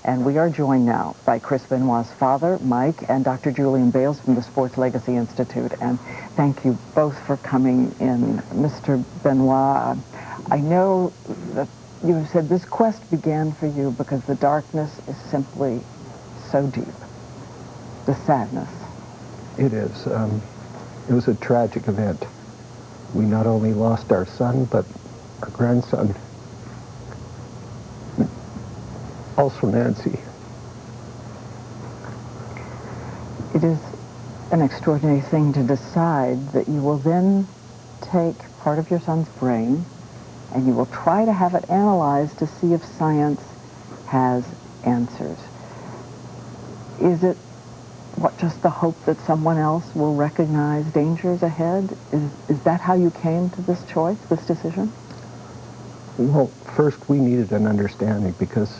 And we are joined now by Chris Benoit's father, Mike, and Dr. Julian Bales from the Sports Legacy Institute. And thank you both for coming in. Mr. Benoit, I know that you have said this quest began for you because the darkness is simply so deep. The sadness. It is. It was a tragic event. We not only lost our son, but our grandson. Also Nancy. It is an extraordinary thing to decide that you will then take part of your son's brain and you will try to have it analyzed to see if science has answers. Is it just the hope that someone else will recognize dangers ahead? Is that how you came to this choice, this decision? Well, first we needed an understanding because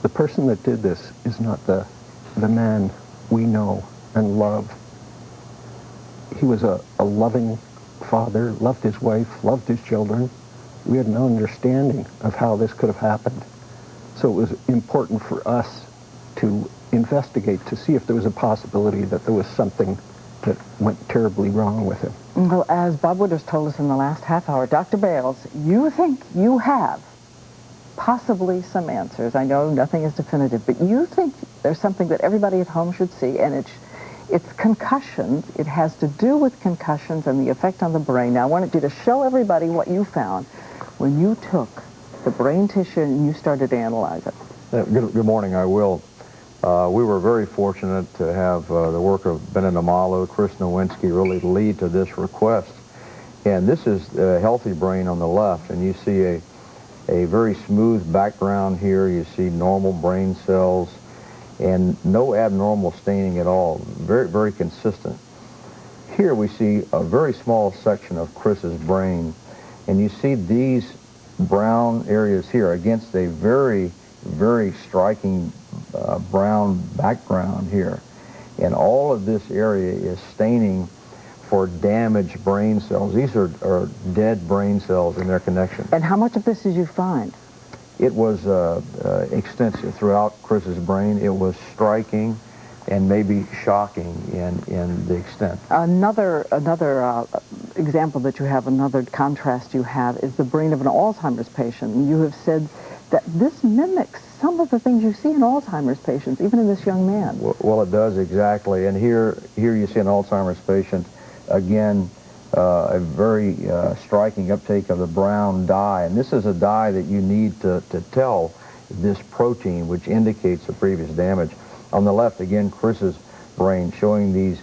the person that did this is not the man we know and love. He was a loving father, loved his wife, loved his children. We had no understanding of how this could have happened. So it was important for us to investigate to see if there was a possibility that there was something that went terribly wrong with him. Well, as Bob Wooders told us in the last half hour, Dr. Bales, you think you have possibly some answers. I know nothing is definitive, but you think there's something that everybody at home should see, and it's concussions. It has to do with concussions and the effect on the brain. Now, I wanted you to show everybody what you found when you took the brain tissue and you started to analyze it. Good morning, I will. We were very fortunate to have the work of Benoit, Chris Nowinski really lead to this request. And this is a healthy brain on the left, and you see a very smooth background here. You see normal brain cells and no abnormal staining at all. Very, very consistent. Here we see a very small section of Chris's brain, and you see these brown areas here against a very, very striking brown background here. And all of this area is staining for damaged brain cells. These are dead brain cells in their connection. And how much of this did you find? It was extensive throughout Chris's brain. It was striking and maybe shocking in the extent. Another example that you have, another contrast you have, is the brain of an Alzheimer's patient. You have said that this mimics some of the things you see in Alzheimer's patients, even in this young man. Well, it does, exactly. And here you see an Alzheimer's patient, again, a very striking uptake of the brown dye. And this is a dye that you need to tell this protein, which indicates the previous damage. On the left, again, Chris's brain showing these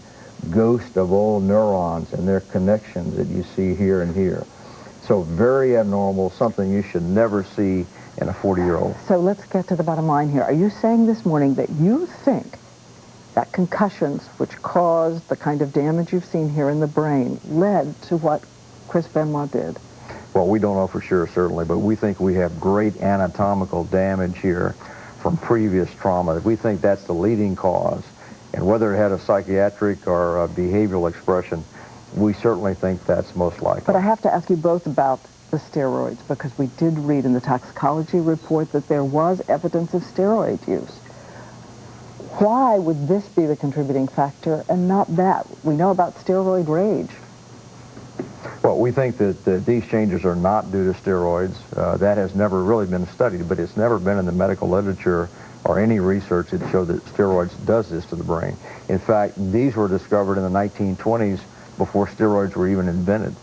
ghosts of old neurons and their connections that you see here and here. So very abnormal, something you should never see in a 40-year-old. So let's get to the bottom line here. Are you saying this morning that you think that concussions, which caused the kind of damage you've seen here in the brain, led to what Chris Benoit did? Well, we don't know for sure, certainly, but we think we have great anatomical damage here from previous trauma. We think that's the leading cause. And whether it had a psychiatric or a behavioral expression, we certainly think that's most likely. But I have to ask you both about the steroids, because we did read in the toxicology report that there was evidence of steroid use. Why would this be the contributing factor and not that? We know about steroid rage. Well, we think that these changes are not due to steroids. That has never really been studied, but it's never been in the medical literature or any research that showed that steroids does this to the brain. In fact, these were discovered in the 1920s before steroids were even invented.